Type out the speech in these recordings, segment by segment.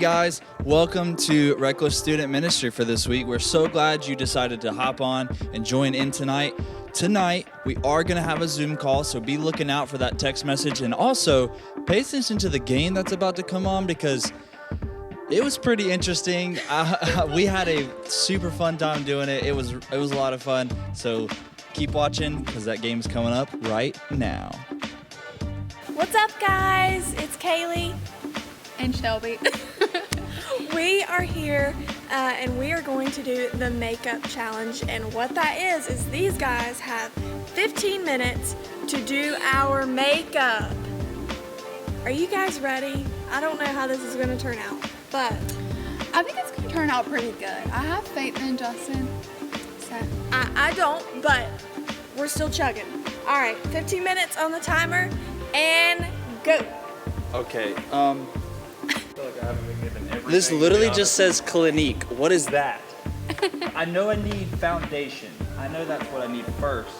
Guys, welcome to Rckless Student Ministry for this week. We're so glad you decided to hop on and join in tonight. Tonight, we are going to have a Zoom call, so be looking out for that text message. And also, pay attention to the game that's about to come on because it was pretty interesting. We had a super fun time doing it. It was a lot of fun. So keep watching because that game's coming up right now. What's up, guys? It's Kaylee and Shelby. We are here and we are going to do the makeup challenge, and what that is these guys have 15 minutes to do our makeup. Are you guys ready? I don't know how this is going to turn out, but I think it's going to turn out pretty good. I have faith in Justin. So. I don't, but we're still chugging. All right, 15 minutes on the timer and go. Okay, this literally just says Clinique. What is that? I know I need foundation. I know that's what I need first.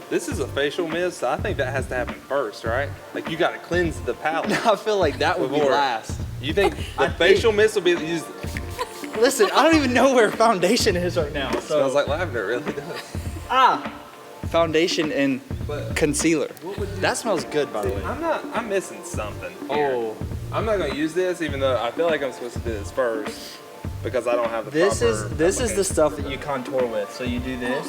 This is a facial mist, so I think that has to happen first, right? Like you gotta cleanse the palate. I feel like that would be last. You think the facial mist will be used? Listen, I don't even know where foundation is right now. So. Smells like lavender, it really does. Foundation and concealer. That smells good, by the way. I'm missing something here. Oh. I'm not gonna use this, even though I feel like I'm supposed to do this first because I don't have the This proper is the stuff that you contour with. So you do this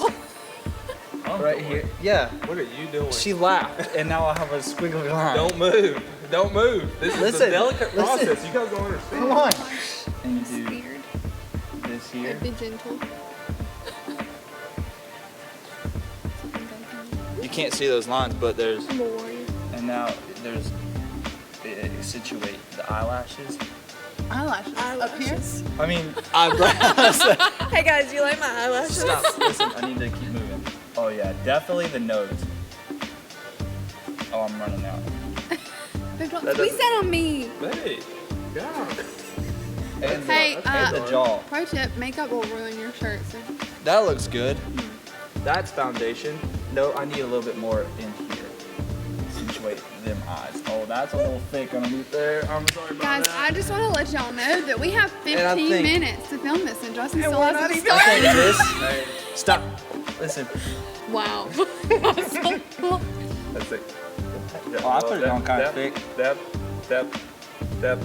right here. Yeah. What are you doing? She laughed, and now I have a squiggly line. Don't move. Don't move. This is a delicate process. You guys don't understand. Come on. And It's you do weird. this here. Be gentle. You can't see those lines, but there's. I'm a warrior. And now there's. Situate the eyelashes. Eyelashes. Up here? Eyelashes. I mean eyebrows. Hey guys, you like my eyelashes? Stop. Listen, I need to keep moving. Oh yeah, definitely the nose. Oh, I'm running out. Babe, don't squeeze that on me. Hey, God. And Hey, the jaw. Pro tip, makeup will ruin your shirt. So. That looks good. That's foundation. No, I need a little bit more in here. Situate them eyes. Oh, that's a little thick underneath there. I'm sorry about Guys, that. I just want to let y'all know that we have 15 think- minutes to film this, and Justin And still we're hasn't not even started. this. Stop. Listen. Wow. That's it. Oh, I put it on kind of thick. Dab. Yum.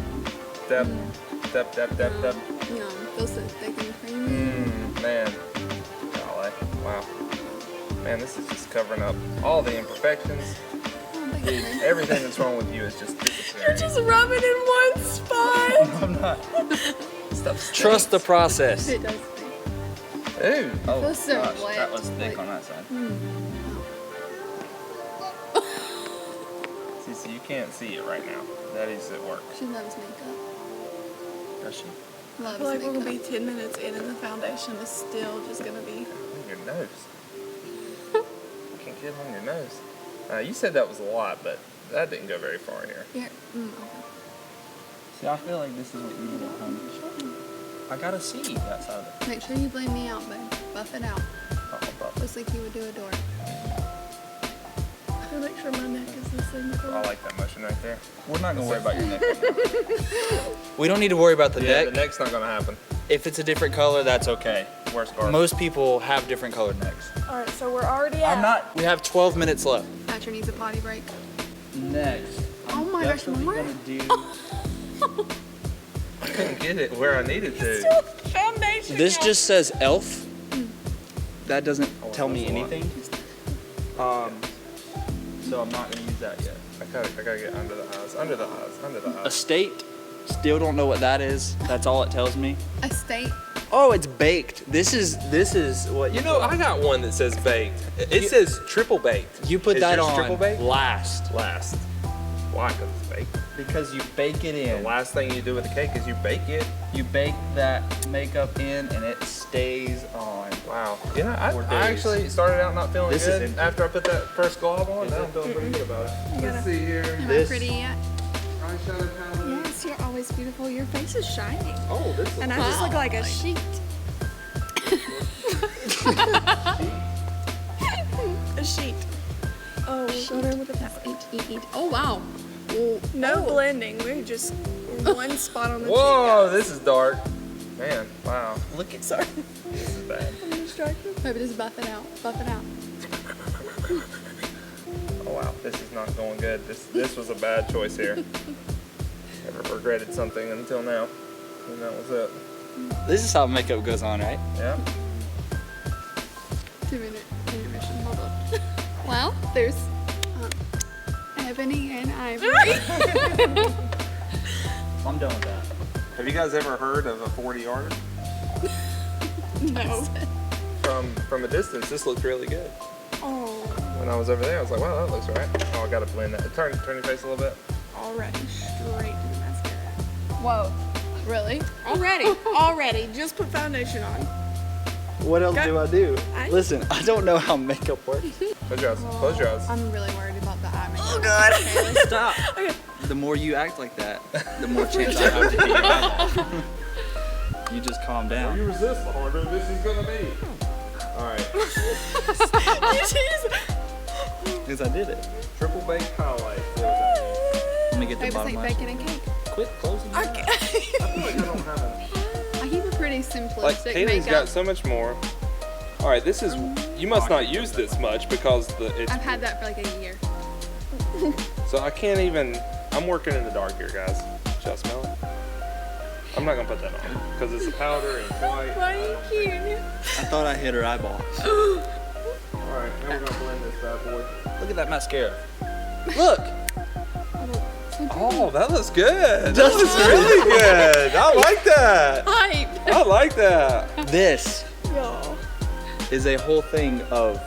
Feels so thick and creamy. Man. Golly. Wow. Man, this is just covering up all the imperfections. Oh, thank you. Everything that's wrong with you is just disappearing. You're just rubbing in one spot. I'm not. Stuff Trust the process. It does stink. Ooh. Oh, Feels so gosh, wet. that was thick Like- on that side. See, you can't see it right now. That is at work. She loves makeup. Does she? I Loves feel like we're makeup. gonna be 10 minutes in and the foundation is still just gonna be. Your nose. You can't get on your nose. You said that was a lot, but that didn't go very far in here. Here. Okay. See, I feel like this is what you need at home. I gotta see that side of it. Make sure you blame me out, babe. Buff it out. Oh, bro. Just like you would do a door. I make sure my neck is the same I color. like that motion right there. We're not gonna worry about your neck. We don't need to worry about the Yeah, neck. the neck's not gonna happen. If it's a different color, that's okay. Worst part. Most people have different colored necks. All right, so we're already at. I'm not. We have 12 minutes left. Thatcher needs a potty break. Next. Oh my gosh, more? I couldn't get it where I needed to. Still foundation. This y'all. just says ELF. That doesn't tell me that's a lot. anything. So I'm not gonna use that yet. I gotta get under the eyes. Under the eyes. Under the eyes. Estate. Still don't know what that is. That's all it tells me. A steak. Oh, it's baked. This is what You know, I got one that says baked. It says triple baked. You put Is that yours on triple baked? last Last. Why? Because it's baked. because you bake it The in. last thing you do with the cake is you bake it. You bake that makeup in and it stays on. Wow. You know, I 4 days. actually started out not feeling This is good empty. after I put that first glob on. Now I'm feeling pretty good about it. Let's see here. Am This- I pretty yet? Eyeshadow palette. Yes, you're always beautiful. Your face is shining. Oh, this is And I just look like a sheet. A sheet. Oh, we're going in with the palette. H-E-E. Oh wow. No blending. We're just one spot on the Whoa, cheek. this is dark. Man, wow. Look at Sorry, This is bad. I'm distracted. Maybe just buff it out. Buff it out. Oh wow, this is not going good. This was a bad choice here. Never regretted something until now. And that was it. This is how makeup goes on, right? Yeah. 2-minute intermission. Hold on. Well, there's ebony and ivory. I'm done with that. Have you guys ever heard of a 40-yarder? No. From a distance, this looked really good. Oh, When I was over there, I was like, wow, that looks right. Oh, I gotta blend that. Turn your face a little bit. already straight to the mascara. Whoa. Really? Already. Just put foundation on. What else Got- do I do? I- Listen, I don't know how makeup works. Close your eyes. Close your eyes. I'm really worried about the eye makeup. Oh God. Stop. Okay. The more you act like that, the more chance I have to hit your eyeball. You just calm down. You resist, the harder this is gonna be. All right. Because I did it. Triple baked highlight. Let me get the Maybe it's bottom like line. bacon and cake. Quit closing your eyes. I feel like I don't have I keep a pretty simplistic Like Kaylee's got makeup. so much more. All right, this is. You must not use this much because it's. I've had that for like a year. So I can't even. I'm working in the dark here, guys. Should I smell it? I'm not gonna put that on because it's a powder and it's white. Why are you cute? I thought I hit her eyeball. All right, now we're gonna blend this bad boy. Look at that mascara. Look. Oh, that looks good. That looks really good. I like that. Hype! I like that. This Yo. is a whole thing of.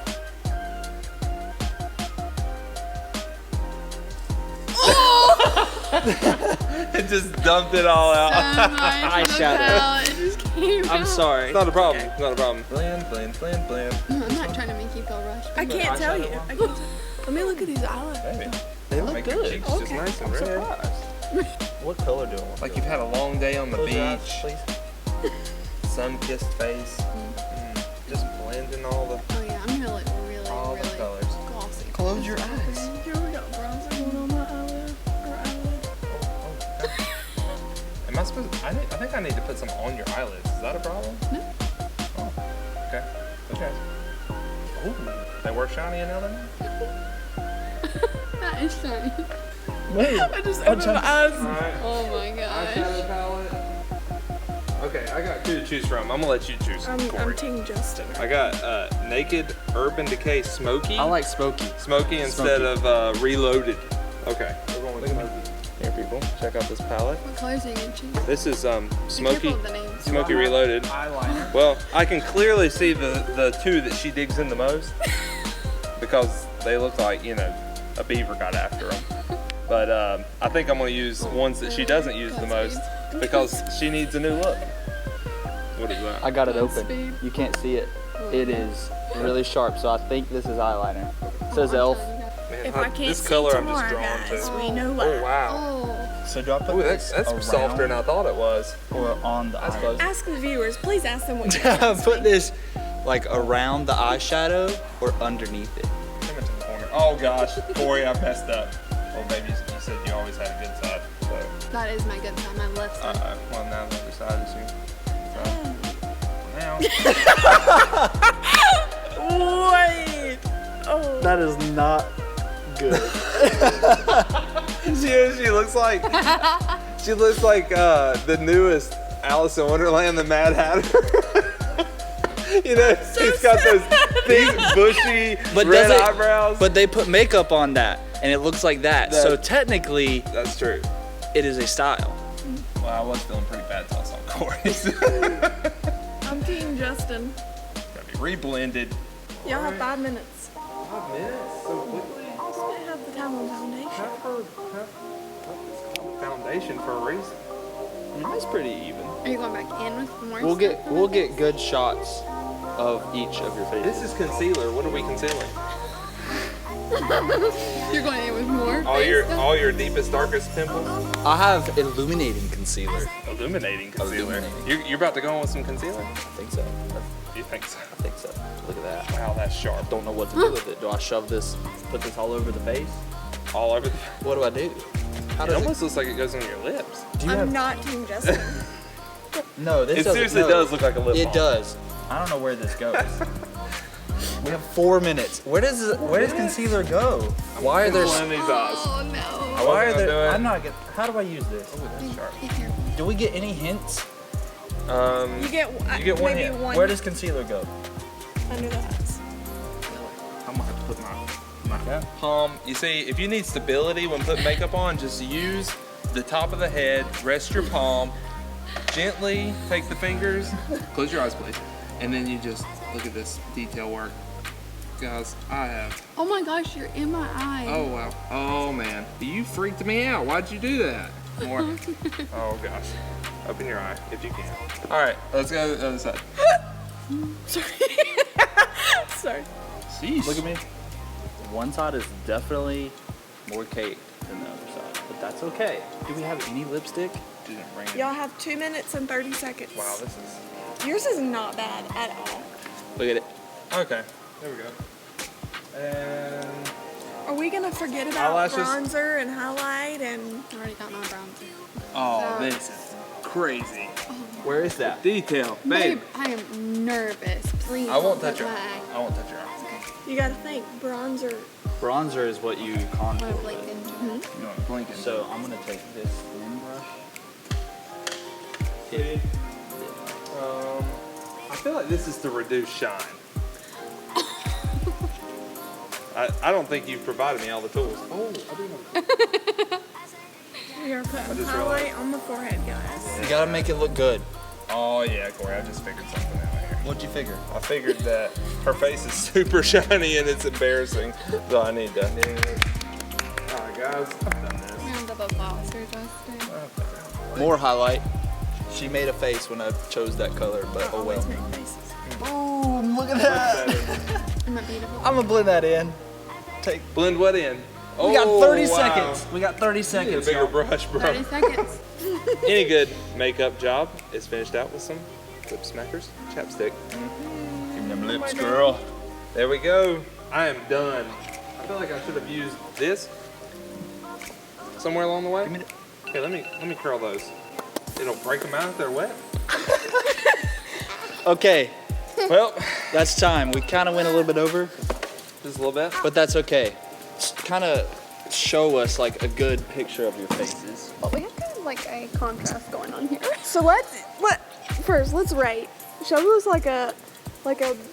It just dumped it all out. Eyeshadow. It just came I'm out. sorry. It's not a problem. It's not a problem. Blend, blend, blend, blend. I'm not trying to make you feel rushed. I can't tell you. I can't tell. Let me look at these eyelids. Maybe. They look Make your good. cheeks just Okay. nice and I'm red. surprised. What color do I want? Like you've had a long day on the Close your eyes, beach, please. sun-kissed face. Just blending all the Oh yeah, I'm gonna look really, the really colors. glossy. Close your eyes. Here we go. Bronzer going on my eyelid. Or eyelid. Am I supposed? I think I need to put some on your eyelids. Is that a problem? No. Oh, okay. Okay. Ooh, they were shiny and now they're not. That is shiny. Wait. I just opened my eyes. Alright. Oh my gosh. Eyeshadow palette. Okay, I got two to choose from. I'm gonna let you choose, I'm Corey. Team Justin. I got Naked Urban Decay Smoky. I like smoky. Smoky instead of Reloaded. Okay, we're going with Smoky. Here, people, check out this palette. What colors are you gonna choose? This is Be Smoky, careful with the names. Smoky Reloaded. Eyeliner. Well, I can clearly see the two that she digs in the most because they look like, you know, a beaver got after them. But I think I'm gonna use ones that she doesn't use the most because she needs a new look. What is that? I got it open. Speed. You can't see it. It is really sharp, so I think this is eyeliner. It says Oh, elf. Man, If I can't this see color tomorrow, I'm just drawn guys, to. we know why. Oh wow. Oh, So do I put Ooh, that's softer than I thought it was. or on the eye? close. Ask the viewers. Please ask them what you Put this like around the eyeshadow or underneath it. Come into the corner. Oh gosh, Corey, I messed up. Well, baby, you said you always had a good side. So, that is my good side, my left side. well, now the other side is you. So, now. Wait. Oh. That is not good. She looks like the newest Alice in Wonderland, the Mad Hatter. You know, he's got those big, bushy, red eyebrows. But they put makeup on that, and it looks like that. So technically, That's true. it is a style. Well, I was feeling pretty bad until I saw Corey's. I'm Team Justin. Gotta be reblended. Y'all have 5 minutes. 5 minutes? So quickly? I'll spend half the time on foundation. It's called foundation for a reason. Mine's pretty even. Are you going back in with more stuff? We'll get good shots of each of your faces. This is concealer. What are we concealing? You're going in with more? All your deepest, darkest pimples? I have illuminating concealer. Illuminating concealer. Illuminating. You're about to go in with some concealer? I think so. You think so? I think so. Look at that. Wow, that's sharp. Don't know what to do with it. Do I shove this, put this all over the face? All over the. What do I do? It almost looks like it goes on your lips. I'm not Team Justin. No, this It seriously does look like a lip balm. It does. I don't know where this goes. We have 4 minutes. Where does concealer go? Why are there? Blend these eyes. Oh no. Why are gonna do there? it. I'm not get. How do I use this? Be careful. Do we get any hints? You get one maybe hint. one Where does concealer go? under the eyes. I'm gonna have to put my palm. You see, if you need stability when putting makeup on, just use the top of the head, rest your palm, gently take the fingers, close your eyes please, and then you just look at this detail work. Guys, I have, Oh my gosh, you're in my eye. oh wow, oh man, you freaked me out. Why'd you do that? More. Oh gosh, open your eye if you can. All right, let's go to the other side. Sorry. Sheesh. Look at me. One side is definitely more caked than the other side, but that's okay. Do we have any lipstick? Didn't bring it. Y'all have 2 minutes and 30 seconds. Wow, this is. Yours is not bad at all. Look at it. Okay, there we go. And Are we gonna forget about Eyelashes? bronzer and highlight and? I already got my bronzer. oh, this is crazy. Where is that? Detail, babe. Babe, I am nervous. Please. I won't don't touch your. my eye. I won't touch your eyes. You gotta think bronzer. Bronzer is what you I'm contour gonna blink with. into it. You want to blink into So I'm gonna take this thin brush. I feel like this is to reduce shine. I don't think you've provided me all the tools. Oh, I do know. We are putting just highlight realized. on the forehead, guys. You gotta make it look good. Oh yeah, Corey, I just figured something out here. What'd you figure? I figured that her face is super shiny and it's embarrassing, so I need to. Alright guys, I've done this. We're on double flosser, Justin. More highlight. She made a face when I chose that color, but oh well. Always make faces. Boom! Look at that. Am I beautiful? I'm gonna blend that in. Blend what in? We got 30 wow. seconds. We got 30 Need a seconds. bigger y'all. brush, bro. 30 seconds. Any good makeup job is finished out with some lip smackers, chapstick. Give me them lips, girl. There we go. I am done. I feel like I should have used this somewhere along the way. Give me Here, let me curl those. It'll break them out if they're wet. Okay, Well, that's time. We kind of went a little bit over, just a little bit. but that's okay. Kind of show us like a good picture of your faces. But we have kind of like a contrast going on here. So let's rate. Shelby looks like a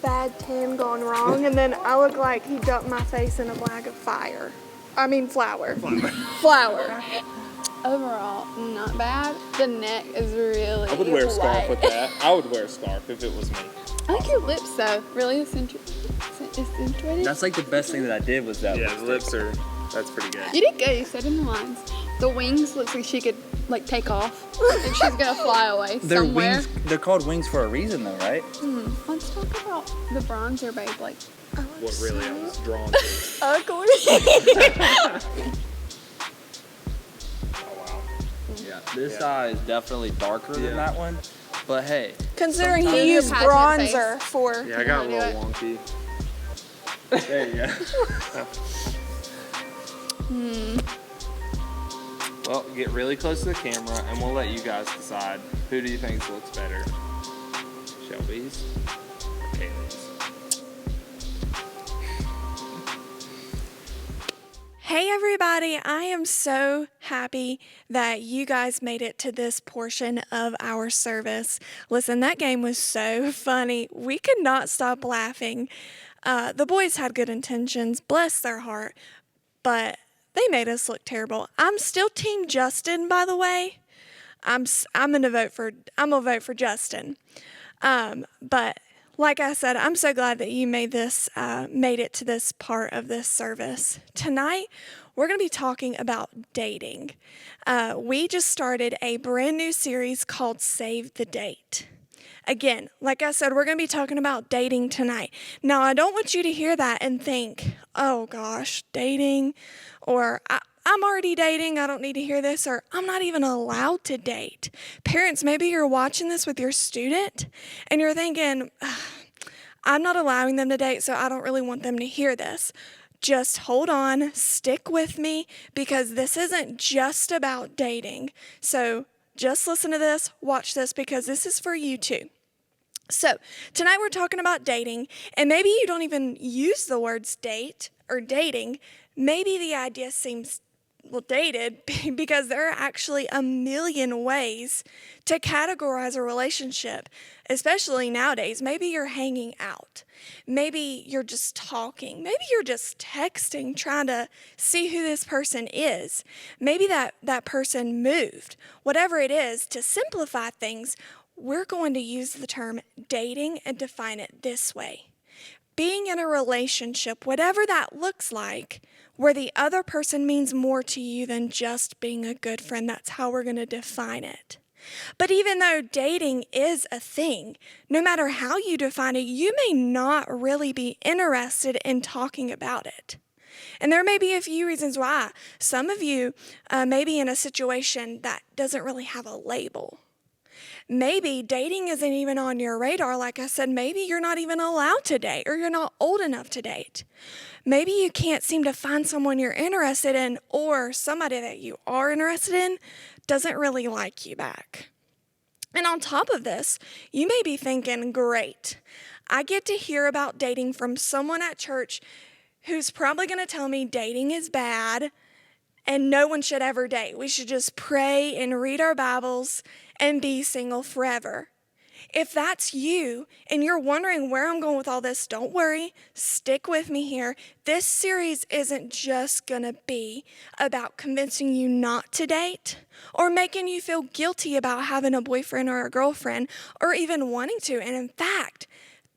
bad tan gone wrong, and then I look like he dumped my face in a bag of fire. I mean flour. Flour. Overall, not bad. The neck is really I would wear a scarf white. with that. I would wear a scarf if it was me. I like your lips though. Really accentuated. That's like the best thing that I did was that. Yeah, the lips are. That's pretty good. You did good. You said in the lines. The wings looks like she could like take off. Like she's gonna fly away They're somewhere. wings. They're called wings for a reason, though, right? Let's talk about the bronzer, babe. Like What really I was drawn to. Ugly. Oh wow. Yeah. This Yeah. eye is definitely darker Yeah. than that one, but hey. Considering Sometimes he used your pageant bronzer for. Yeah, I got a You wanna little do wonky. There you go. Well, get really close to the camera, and we'll let you guys decide. Who do you think looks better? Shelby's or Kaylee's? Hey everybody, I am so happy that you guys made it to this portion of our service. Listen, that game was so funny. We could not stop laughing. The boys had good intentions, bless their heart, but they made us look terrible. I'm still Team Justin, by the way. I'm gonna vote for Justin. But like I said, I'm so glad that you made it to this part of this service. Tonight, we're going to be talking about dating. We just started a brand new series called Save the Date. Again, like I said, we're going to be talking about dating tonight. Now, I don't want you to hear that and think, oh gosh, dating, or I'm already dating, I don't need to hear this, or I'm not even allowed to date. Parents, maybe you're watching this with your student and you're thinking, I'm not allowing them to date, so I don't really want them to hear this. just hold on, stick with me, because this isn't just about dating. So just listen to this, watch this, because this is for you too. So tonight we're talking about dating, and maybe you don't even use the words date or dating. Maybe the idea seems dated because there are actually a million ways to categorize a relationship, especially nowadays. Maybe you're hanging out. Maybe you're just talking. Maybe you're just texting, trying to see who this person is. Maybe that person moved. Whatever it is, to simplify things, we're going to use the term dating and define it this way. Being in a relationship, whatever that looks like, where the other person means more to you than just being a good friend. That's how we're going to define it. But even though dating is a thing, no matter how you define it, you may not really be interested in talking about it. And there may be a few reasons why. Some of you may be in a situation that doesn't really have a label. Maybe dating isn't even on your radar. Like I said, maybe you're not even allowed to date, or you're not old enough to date. Maybe you can't seem to find someone you're interested in, or somebody that you are interested in doesn't really like you back. And on top of this, you may be thinking, great, I get to hear about dating from someone at church who's probably going to tell me dating is bad and no one should ever date. We should just pray and read our Bibles and be single forever. If that's you and you're wondering where I'm going with all this, don't worry. Stick with me here. This series isn't just going to be about convincing you not to date or making you feel guilty about having a boyfriend or a girlfriend or even wanting to. And in fact,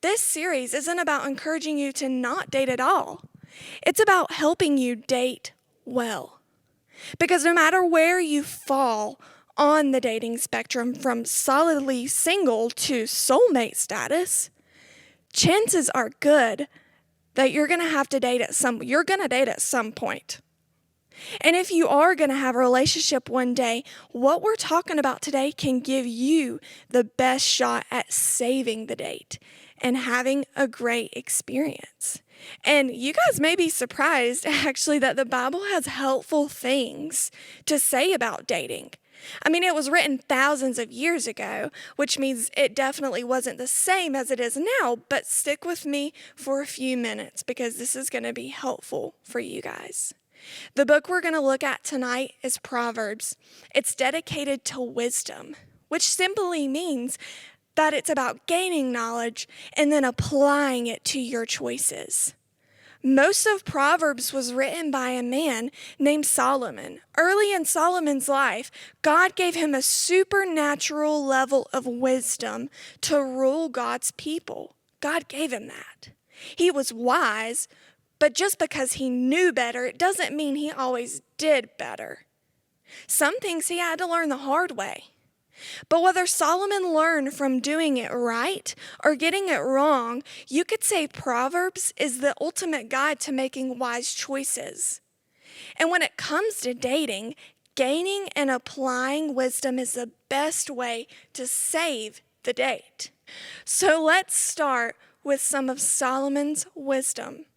this series isn't about encouraging you to not date at all. It's about helping you date well. Because no matter where you fall on the dating spectrum, from solidly single to soulmate status, chances are good that you're going to date at some point. And if you are going to have a relationship one day, what we're talking about today can give you the best shot at saving the date and having a great experience. And you guys may be surprised, actually, that the Bible has helpful things to say about dating. I mean, it was written thousands of years ago, which means it definitely wasn't the same as it is now, but stick with me for a few minutes because this is going to be helpful for you guys. The book we're going to look at tonight is Proverbs. It's dedicated to wisdom, which simply means that it's about gaining knowledge and then applying it to your choices. Most of Proverbs was written by a man named Solomon. Early in Solomon's life, God gave him a supernatural level of wisdom to rule God's people. God gave him that. He was wise, but just because he knew better, it doesn't mean he always did better. Some things he had to learn the hard way. But whether Solomon learned from doing it right or getting it wrong, you could say Proverbs is the ultimate guide to making wise choices. And when it comes to dating, gaining and applying wisdom is the best way to save the date. So let's start with some of Solomon's wisdom.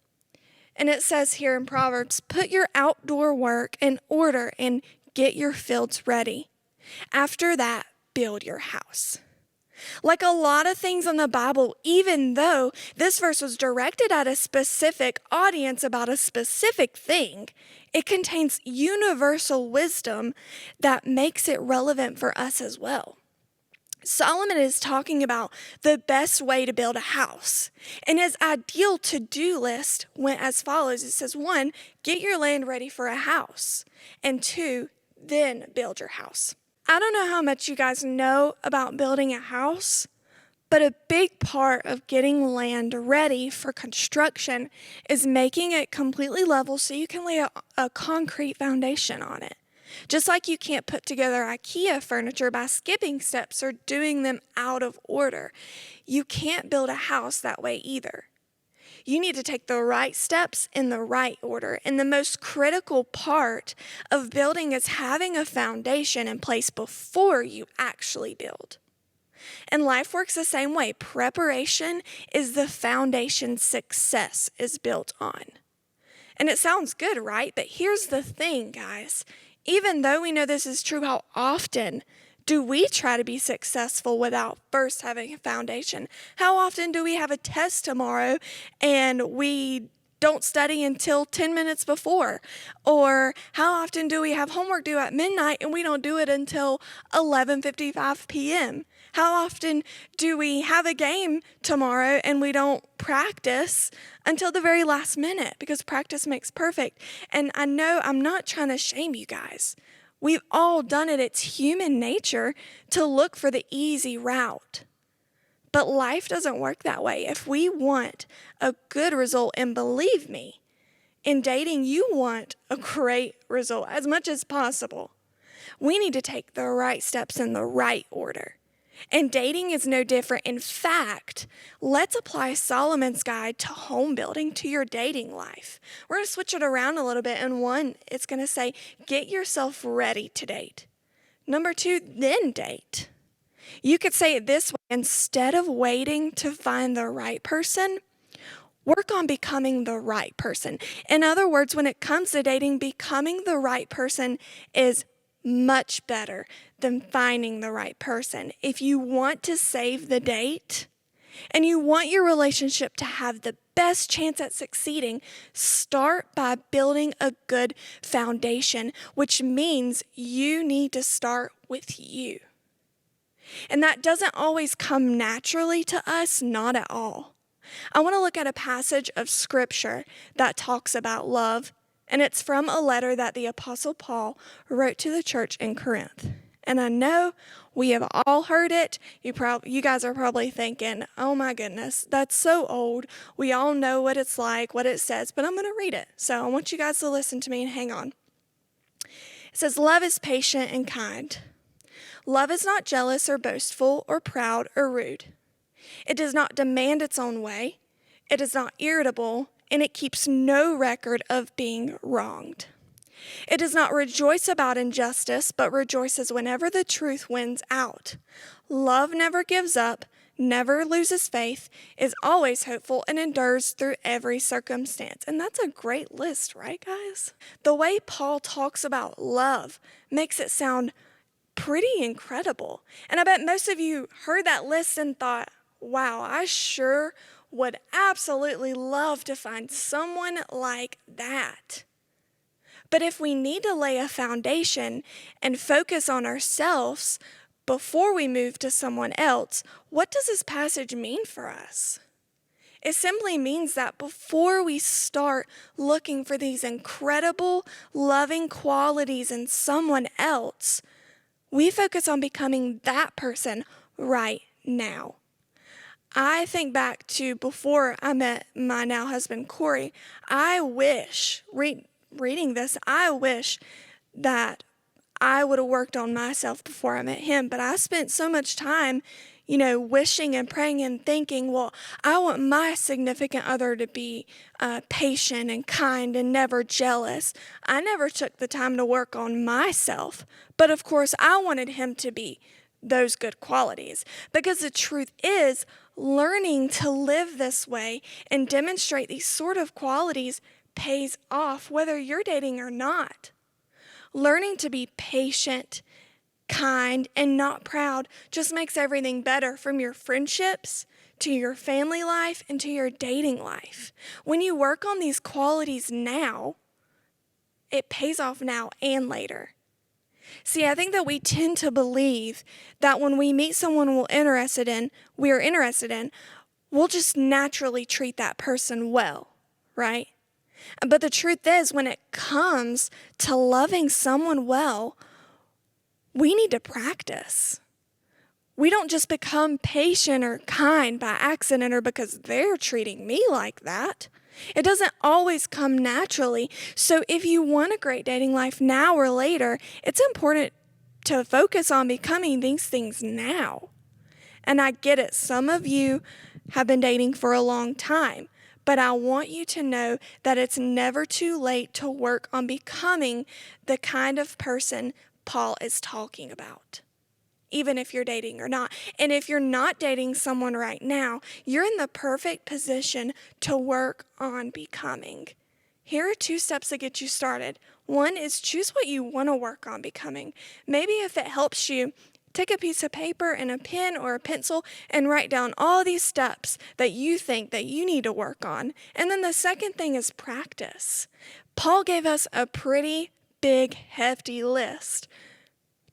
And it says here in Proverbs, put your outdoor work in order and get your fields ready. After that, build your house. Like a lot of things in the Bible, even though this verse was directed at a specific audience about a specific thing, it contains universal wisdom that makes it relevant for us as well. Solomon is talking about the best way to build a house. And his ideal to-do list went as follows. It says, 1, get your land ready for a house. And 2, then build your house. I don't know how much you guys know about building a house, but a big part of getting land ready for construction is making it completely level so you can lay a concrete foundation on it. Just like you can't put together IKEA furniture by skipping steps or doing them out of order. You can't build a house that way either. You need to take the right steps in the right order. And the most critical part of building is having a foundation in place before you actually build. And life works the same way. Preparation is the foundation success is built on. And it sounds good, right? But here's the thing, guys. Even though we know this is true, how often do we try to be successful without first having a foundation? How often do we have a test tomorrow and we don't study until 10 minutes before? Or how often do we have homework due at midnight and we don't do it until 11:55 p.m.? How often do we have a game tomorrow and we don't practice until the very last minute? Because practice makes perfect. And I know I'm not trying to shame you guys. We've all done it. It's human nature to look for the easy route. But life doesn't work that way. If we want a good result, and believe me, in dating, you want a great result as much as possible. We need to take the right steps in the right order. And dating is no different. In fact, let's apply Solomon's guide to home building to your dating life. We're going to switch it around a little bit. And one, it's going to say, get yourself ready to date. Number 2, then date. You could say it this way: instead of waiting to find the right person, work on becoming the right person. In other words, when it comes to dating, becoming the right person is much better than finding the right person. If you want to save the date and you want your relationship to have the best chance at succeeding, start by building a good foundation, which means you need to start with you. And that doesn't always come naturally to us, not at all. I want to look at a passage of scripture that talks about love, and it's from a letter that the Apostle Paul wrote to the church in Corinth. And I know we have all heard it. You guys are probably thinking, oh my goodness, that's so old. We all know what it's like, what it says, but I'm going to read it. So I want you guys to listen to me and hang on. It says, love is patient and kind. Love is not jealous or boastful or proud or rude. It does not demand its own way. It is not irritable, and it keeps no record of being wronged. It does not rejoice about injustice, but rejoices whenever the truth wins out. Love never gives up, never loses faith, is always hopeful, and endures through every circumstance. And that's a great list, right, guys? The way Paul talks about love makes it sound pretty incredible. And I bet most of you heard that list and thought, wow, I sure would absolutely love to find someone like that. But if we need to lay a foundation and focus on ourselves before we move to someone else, what does this passage mean for us? It simply means that before we start looking for these incredible, loving qualities in someone else, we focus on becoming that person right now. I think back to before I met my now husband, Corey. I wish, reading this, I wish that I would have worked on myself before I met him. But I spent so much time, wishing and praying and thinking, well, I want my significant other to be patient and kind and never jealous. I never took the time to work on myself. But of course, I wanted him to be those good qualities. Because the truth is, learning to live this way and demonstrate these sort of qualities pays off whether you're dating or not. Learning to be patient, kind, and not proud just makes everything better, from your friendships to your family life and to your dating life. When you work on these qualities now, it pays off now and later. See, I think that we tend to believe that when we meet someone we're interested in, we'll just naturally treat that person well, right? But the truth is, when it comes to loving someone well, we need to practice. We don't just become patient or kind by accident or because they're treating me like that. It doesn't always come naturally. So if you want a great dating life now or later, it's important to focus on becoming these things now. And I get it. Some of you have been dating for a long time, but I want you to know that it's never too late to work on becoming the kind of person Paul is talking about, even if you're dating or not. And if you're not dating someone right now, you're in the perfect position to work on becoming. Here are 2 steps to get you started. One is choose what you want to work on becoming. Maybe if it helps you, take a piece of paper and a pen or a pencil and write down all these steps that you think that you need to work on. And then the second thing is practice. Paul gave us a pretty big, hefty list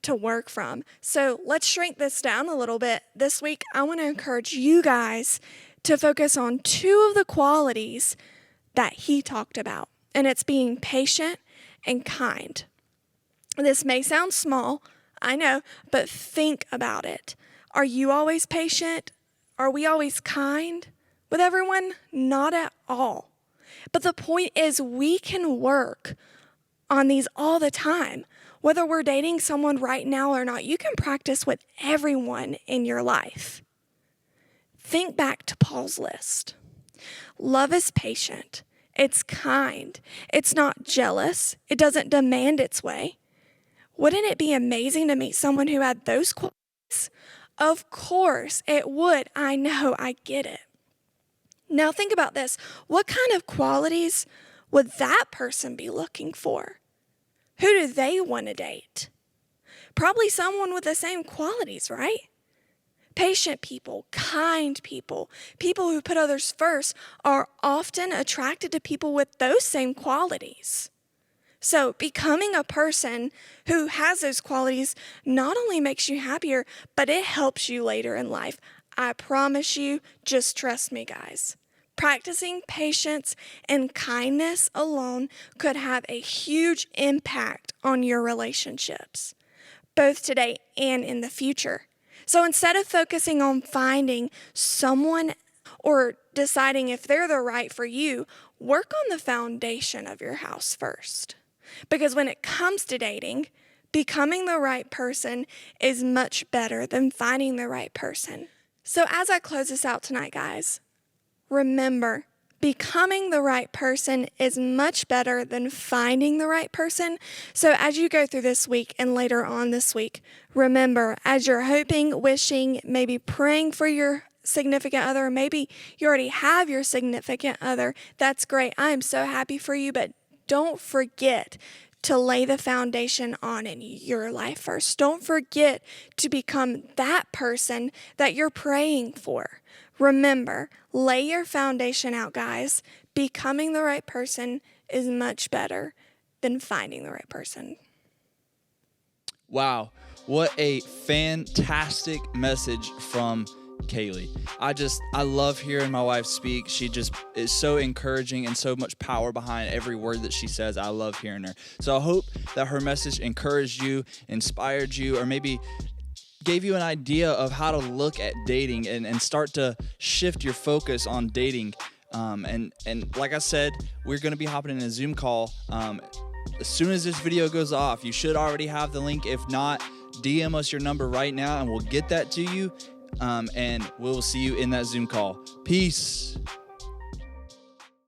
to work from. So let's shrink this down a little bit. This week, I want to encourage you guys to focus on 2 of the qualities that he talked about, and it's being patient and kind. This may sound small, I know, but think about it. Are you always patient? Are we always kind with everyone? Not at all. But the point is, we can work on these all the time. Whether we're dating someone right now or not, you can practice with everyone in your life. Think back to Paul's list. Love is patient. It's kind. It's not jealous. It doesn't demand its way. Wouldn't it be amazing to meet someone who had those qualities? Of course it would. I know. I get it. Now think about this. What kind of qualities would that person be looking for? Who do they want to date? Probably someone with the same qualities, right? Patient people, kind people, people who put others first are often attracted to people with those same qualities. So becoming a person who has those qualities not only makes you happier, but it helps you later in life. I promise you, just trust me, guys. Practicing patience and kindness alone could have a huge impact on your relationships, both today and in the future. So instead of focusing on finding someone or deciding if they're the right for you, work on the foundation of your house first. Because when it comes to dating, becoming the right person is much better than finding the right person. So as I close this out tonight, guys, remember, becoming the right person is much better than finding the right person. So as you go through this week and later on this week, remember, as you're hoping, wishing, maybe praying for your significant other, maybe you already have your significant other, that's great. I am so happy for you, but don't forget to lay the foundation on in your life first. Don't forget to become that person that you're praying for. Remember, lay your foundation out, guys. Becoming the right person is much better than finding the right person. Wow, what a fantastic message from Kaylee. I love hearing my wife speak. She just is so encouraging and so much power behind every word that she says. I love hearing her. So I hope that her message encouraged you, inspired you, or maybe gave you an idea of how to look at dating and start to shift your focus on dating. And like I said, we're going to be hopping in a Zoom call as soon as this video goes off. You should already have the link. If not, DM us your number right now and we'll get that to you. And we'll see you in that Zoom call. Peace.